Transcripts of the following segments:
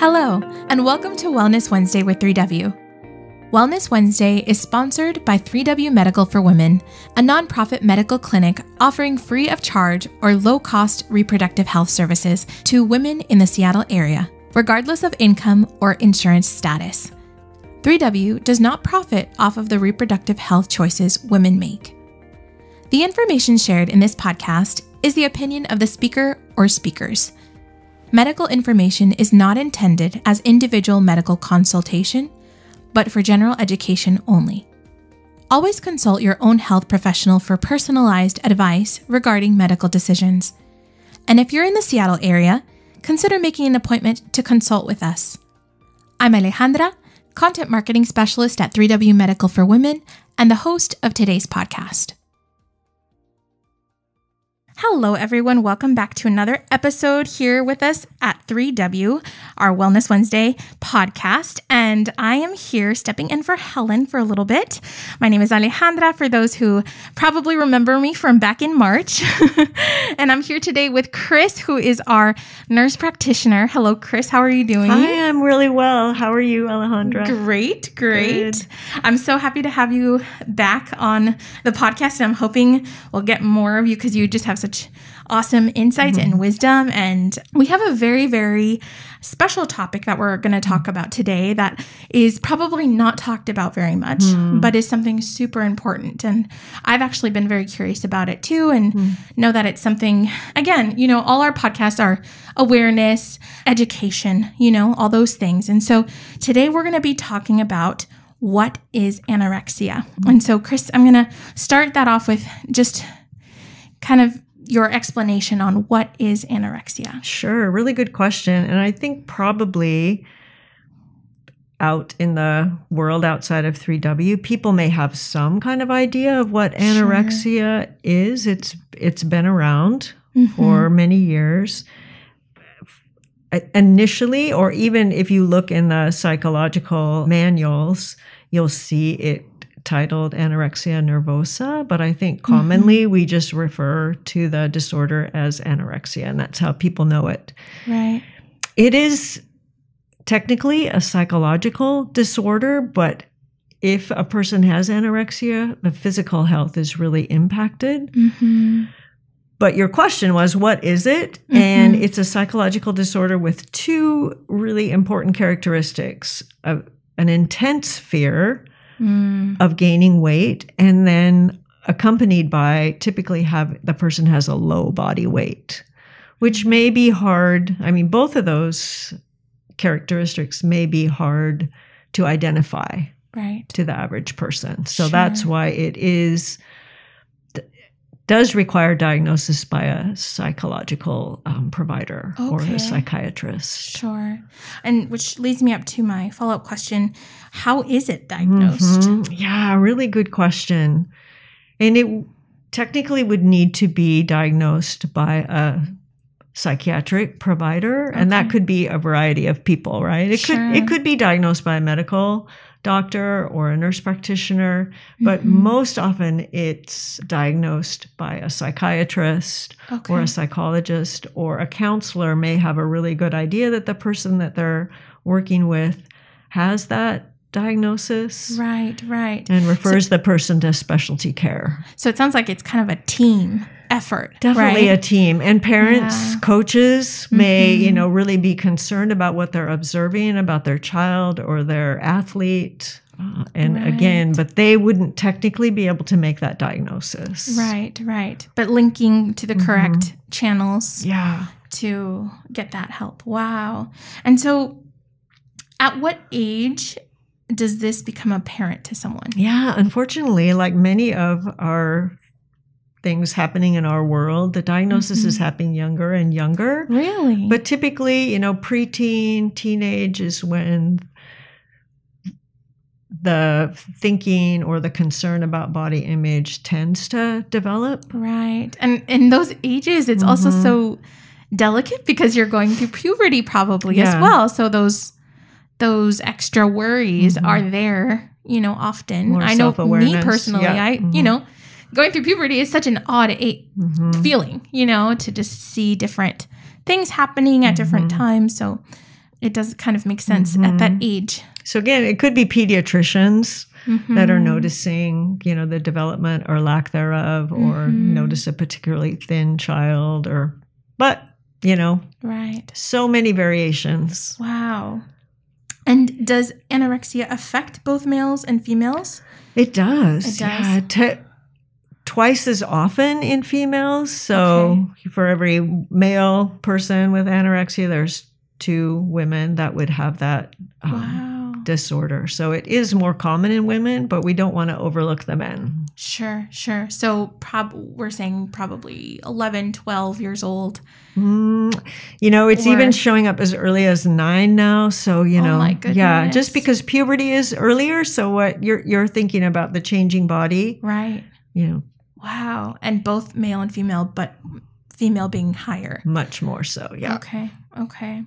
Hello, and welcome to Wellness Wednesday with 3W. Wellness Wednesday is sponsored by 3W Medical for Women, a nonprofit medical clinic offering free of charge or low-cost reproductive health services to women in the Seattle area, regardless of income or insurance status. 3W does not profit off of the reproductive health choices women make. The information shared in this podcast is the opinion of the speaker or speakers. Medical information is not intended as individual medical consultation, but for general education only. Always consult your own health professional for personalized advice regarding medical decisions. And if you're in the Seattle area, consider making an appointment to consult with us. I'm Alejandra, Content Marketing Specialist at 3W Medical for Women and the host of today's podcast. Hello, everyone. Welcome back to another episode here with us at 3W, our Wellness Wednesday podcast. And I am here stepping in for Helen for a little bit. My name is Alejandra, for those who probably remember me from back in March. And I'm here today with Kris, who is our nurse practitioner. Hello, Kris. How are you doing? Hi, I'm really well. How are you, Alejandra? Great. Good. I'm so happy to have you back on the podcast. And I'm hoping we'll get more of you because you just have such awesome insights and wisdom. And we have a very, very special topic that we're going to talk about today that is probably not talked about very much, but is something super important. And I've actually been very curious about it too, and know that it's something, again, all our podcasts are awareness, education, all those things. And so today we're going to be talking about what is anorexia. And so, Kris, I'm going to start that off with just kind of your explanation on what is anorexia. Sure. Really good question. And I think probably out in the world outside of 3W, people may have some kind of idea of what anorexia is. It's been around for many years. Initially, or even if you look in the psychological manuals, you'll see it titled anorexia nervosa, but I think commonly we just refer to the disorder as anorexia, and that's how people know it. Right. It is technically a psychological disorder, but if a person has anorexia, the physical health is really impacted. But your question was, what is it? And it's a psychological disorder with two really important characteristics: an intense fear of gaining weight, and then accompanied by typically the person has a low body weight, which may be hard. I mean, both of those characteristics may be hard to identify to the average person. So that's why it does require diagnosis by a psychological provider or a psychiatrist. Sure. And which leads me up to my follow-up question. How is it diagnosed? Yeah, really good question. And it technically would need to be diagnosed by a psychiatric provider. And that could be a variety of people, right? It could be diagnosed by a medical doctor or a nurse practitioner, but most often it's diagnosed by a psychiatrist or a psychologist, or a counselor may have a really good idea that the person that they're working with has that diagnosis. Right. And refers the person to specialty care. So it sounds like it's kind of a team effort. Definitely a team. And parents, coaches may, really be concerned about what they're observing about their child or their athlete. Again, but they wouldn't technically be able to make that diagnosis. Right. But linking to the correct channels to get that help. Wow. And so at what age does this become apparent to someone? Yeah, unfortunately, like many of our things happening in our world, the diagnosis is happening younger and younger. Really? But typically, preteen, teenage is when the thinking or the concern about body image tends to develop. Right. And in those ages, it's also so delicate because you're going through puberty probably as well. So those extra worries are there, often. More I know me personally, Yeah. Going through puberty is such an odd feeling, to just see different things happening at different times. So it does kind of make sense at that age. So again, it could be pediatricians that are noticing, the development or lack thereof, or notice a particularly thin child, but right. So many variations. Wow. And does anorexia affect both males and females? It does. It does. Yeah, twice as often in females. So for every male person with anorexia, there's 2 women that would have that disorder. So it is more common in women, but we don't want to overlook the men. Sure. So we're saying probably 11, 12 years old. It's even showing up as early as 9 now. So, oh my goodness. Yeah, just because puberty is earlier. So what you're thinking about the changing body. Right. Wow. And both male and female, but female being higher. Much more so, yeah. Okay.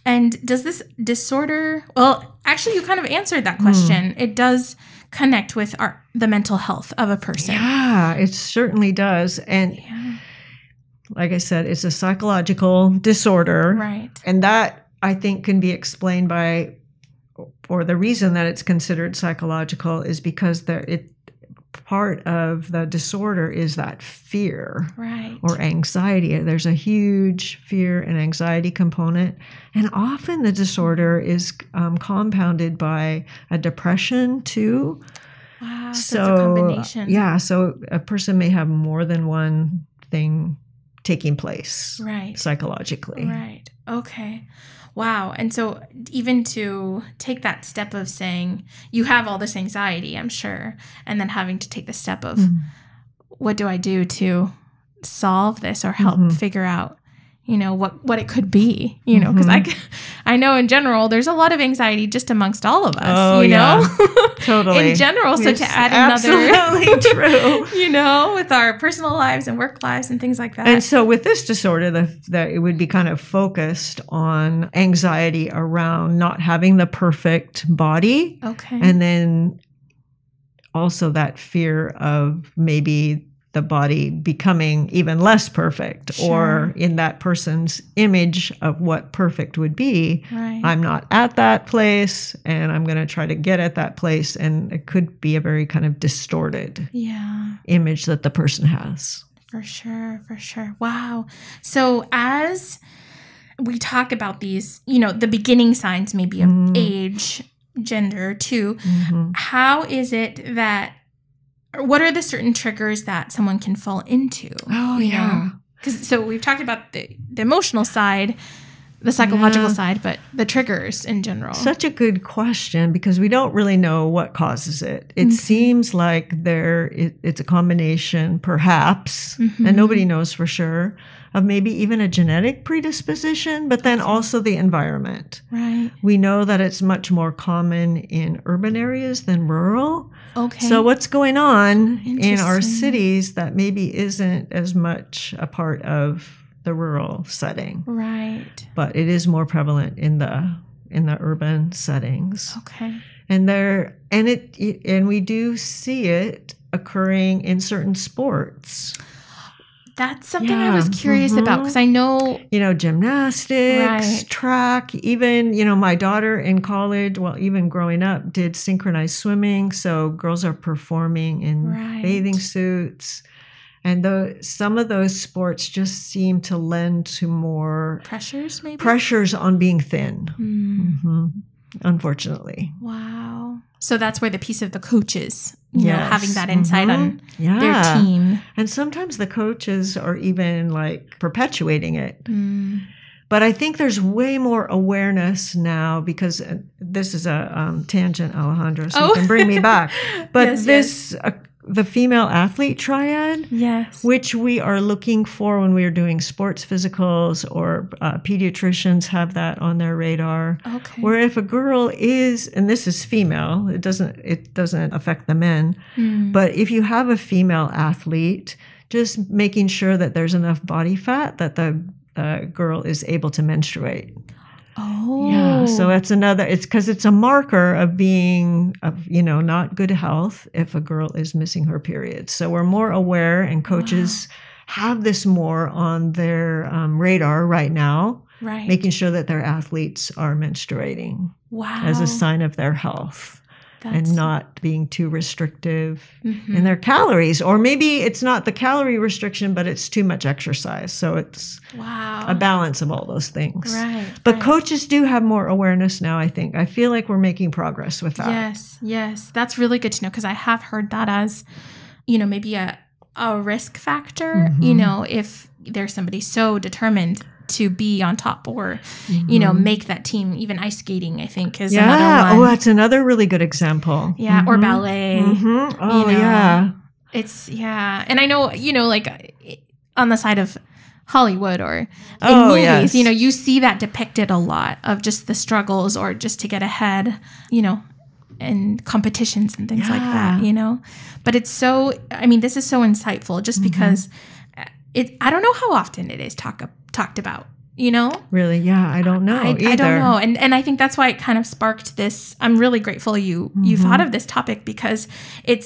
And does this disorder, well, actually you kind of answered that question. It does connect with the mental health of a person. Yeah, it certainly does. And like I said, it's a psychological disorder. Right. And that, I think, can be explained by, or the reason that it's considered psychological is because part of the disorder is that fear or anxiety. There's a huge fear and anxiety component. And often the disorder is compounded by a depression too. Wow, so it's a combination. Yeah, so a person may have more than one thing taking place psychologically. Right. Okay. Wow. And so even to take that step of saying you have all this anxiety, I'm sure, and then having to take the step of what do I do to solve this or help figure out, what it could be, because I know in general, there's a lot of anxiety just amongst all of us, Yeah. Totally. in general. So it's to add absolutely true. With our personal lives and work lives and things like that. And so with this disorder, that it would be kind of focused on anxiety around not having the perfect body. Okay. And then also that fear of maybe the body becoming even less perfect, or in that person's image of what perfect would be. Right. I'm not at that place, and I'm going to try to get at that place. And it could be a very kind of distorted image that the person has. For sure. Wow. So as we talk about these, the beginning signs maybe of age, gender too, how is it that, what are the certain triggers that someone can fall into? Oh, yeah. So we've talked about the emotional side, the psychological side, but the triggers in general. Such a good question, because we don't really know what causes it. It seems like it's a combination, perhaps, and nobody knows for sure, of maybe even a genetic predisposition, but then also the environment. Right. We know that it's much more common in urban areas than rural. Okay. So what's going on in our cities that maybe isn't as much a part of the rural setting? Right. But it is more prevalent in the urban settings. Okay. And we do see it occurring in certain sports. That's something I was curious about, because I know... gymnastics, track, even, my daughter in college, well, even growing up, did synchronized swimming. So girls are performing in bathing suits. And some of those sports just seem to lend to more... Pressures, maybe? Pressures on being thin, unfortunately. Wow. So that's where the piece of the coaches, having that insight on their team. And sometimes the coaches are even perpetuating it. But I think there's way more awareness now, because this is a tangent, Alejandra, so you can bring me back. But the female athlete triad, which we are looking for when we are doing sports physicals, or pediatricians have that on their radar. Okay. Where if a girl is, and this is female, it doesn't affect the men, but if you have a female athlete, just making sure that there's enough body fat that the girl is able to menstruate. Oh. Yeah. So it's because it's a marker of being, not good health if a girl is missing her period. So we're more aware, and coaches have this more on their radar right now. Right. making sure that their athletes are menstruating as a sign of their health. And not being too restrictive in their calories. Or maybe it's not the calorie restriction, but it's too much exercise. So it's a balance of all those things. Right. But coaches do have more awareness now, I think. I feel like we're making progress with that. Yes. That's really good to know, because I have heard that as, maybe a risk factor, if there's somebody so determined to be on top or, make that team. Even ice skating, I think, is another one. Oh, that's another really good example. Yeah. Or ballet. Oh, yeah. It's, And I know, like on the side of Hollywood or in movies, you see that depicted a lot of just the struggles or just to get ahead, and competitions and things like that, But it's so, this is so insightful just because I don't know how often it is talked about, Really? Yeah, I don't know either. I don't know. And I think that's why it kind of sparked this. I'm really grateful you thought of this topic, because it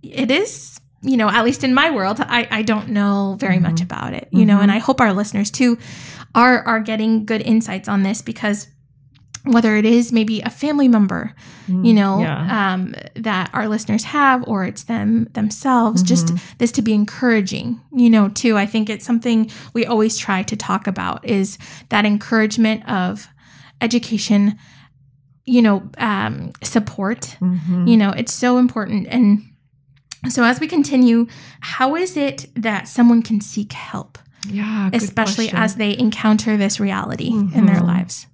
is, at least in my world, I don't know very much about it, and I hope our listeners too are getting good insights on this, because whether it is maybe a family member, that our listeners have, or it's themselves, just this to be encouraging, too. I think it's something we always try to talk about, is that encouragement of education, support, it's so important. And so as we continue, how is it that someone can seek help? Yeah, especially as they encounter this reality in their lives?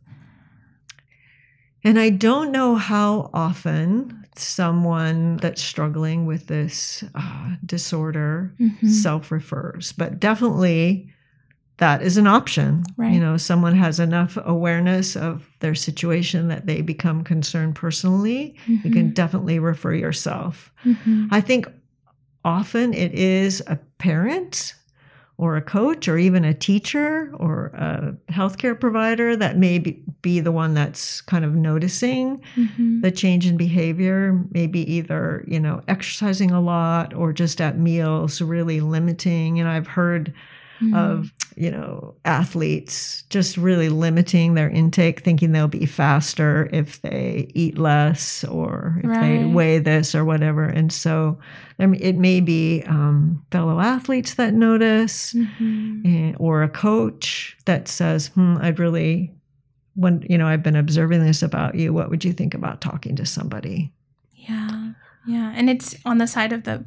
And I don't know how often someone that's struggling with this disorder self-refers, but definitely that is an option. Right. Someone has enough awareness of their situation that they become concerned personally. You can definitely refer yourself. I think often it is a parent or a coach or even a teacher or a healthcare provider that may be the one that's kind of noticing the change in behavior, maybe either, exercising a lot or just at meals really limiting. I've heard of, athletes just really limiting their intake, thinking they'll be faster if they eat less or if they weigh this or whatever. And so it may be fellow athletes that notice or a coach that says, I've been observing this about you. What would you think about talking to somebody? Yeah. Yeah. And it's on the side of the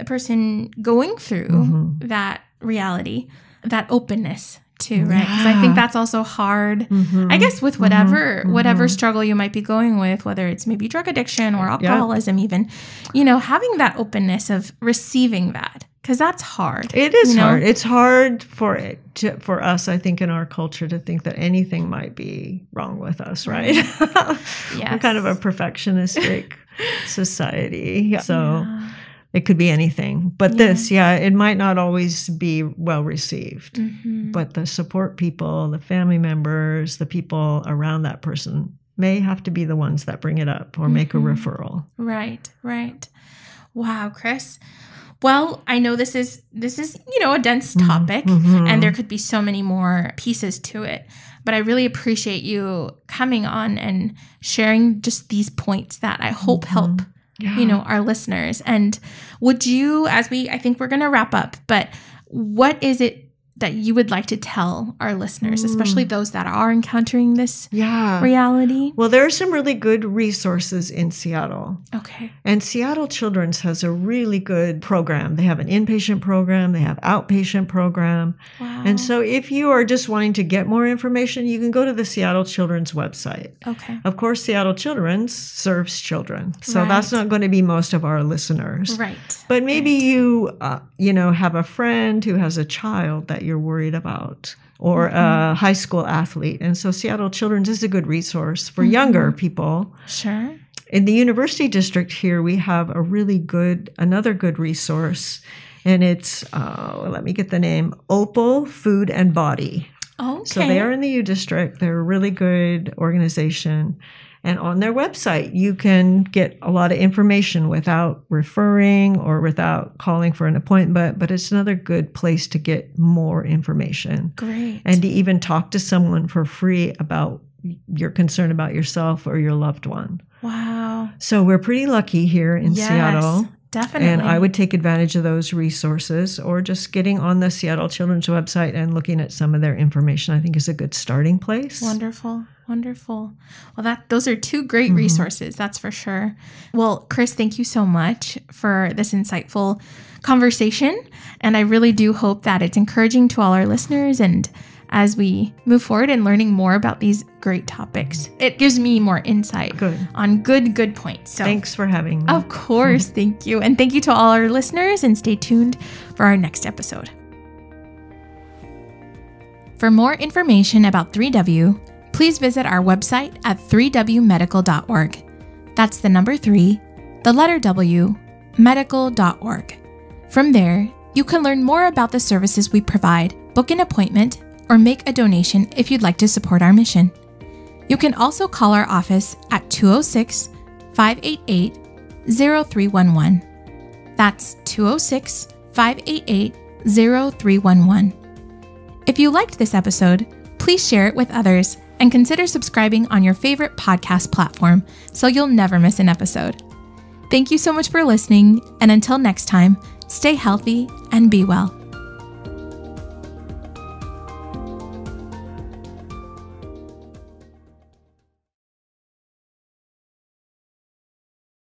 person going through that reality, that openness too, right? Because I think that's also hard, I guess, with whatever struggle you might be going with, whether it's maybe drug addiction or alcoholism even, having that openness of receiving that, because that's hard. It is hard. It's hard for us, I think, in our culture to think that anything might be wrong with us, right? Yes. We're kind of a perfectionistic society. So it could be anything. But it might not always be well received. But the support people, the family members, the people around that person may have to be the ones that bring it up or make a referral. Right. Wow, Kris. Well, I know this is a dense topic, and there could be so many more pieces to it. But I really appreciate you coming on and sharing just these points that I hope help our listeners. And would you, I think we're going to wrap up, but what is it that you would like to tell our listeners, especially those that are encountering this reality? Well, there are some really good resources in Seattle. Okay. And Seattle Children's has a really good program. They have an inpatient program. They have outpatient program. Wow. And so if you are just wanting to get more information, you can go to the Seattle Children's website. Okay. Of course, Seattle Children's serves children. So that's not going to be most of our listeners. Right. But maybe you have a friend who has a child that you're worried about, or a high school athlete. And so Seattle Children's is a good resource for younger people. Sure. In the University District here, we have another good resource, and it's, let me get the name, Opal Food and Body. Okay. So they are in the U District. They're a really good organization. And on their website, you can get a lot of information without referring or without calling for an appointment, but it's another good place to get more information. Great. And to even talk to someone for free about your concern about yourself or your loved one. Wow. So we're pretty lucky here in Seattle. Definitely. And I would take advantage of those resources, or just getting on the Seattle Children's website and looking at some of their information, I think is a good starting place. Wonderful. Wonderful. Well, those are two great resources, that's for sure. Well, Kris, thank you so much for this insightful conversation. And I really do hope that it's encouraging to all our listeners. And as we move forward in learning more about these great topics, it gives me more insight on good points. So thanks for having me. Of course. Thank you. And thank you to all our listeners, and stay tuned for our next episode. For more information about 3W, please visit our website at 3wmedical.org. That's the number 3, the letter W, medical.org. From there, you can learn more about the services we provide, book an appointment, or make a donation if you'd like to support our mission. You can also call our office at 206-588-0311. That's 206-588-0311. If you liked this episode, please share it with others and consider subscribing on your favorite podcast platform so you'll never miss an episode. Thank you so much for listening, and until next time, stay healthy and be well.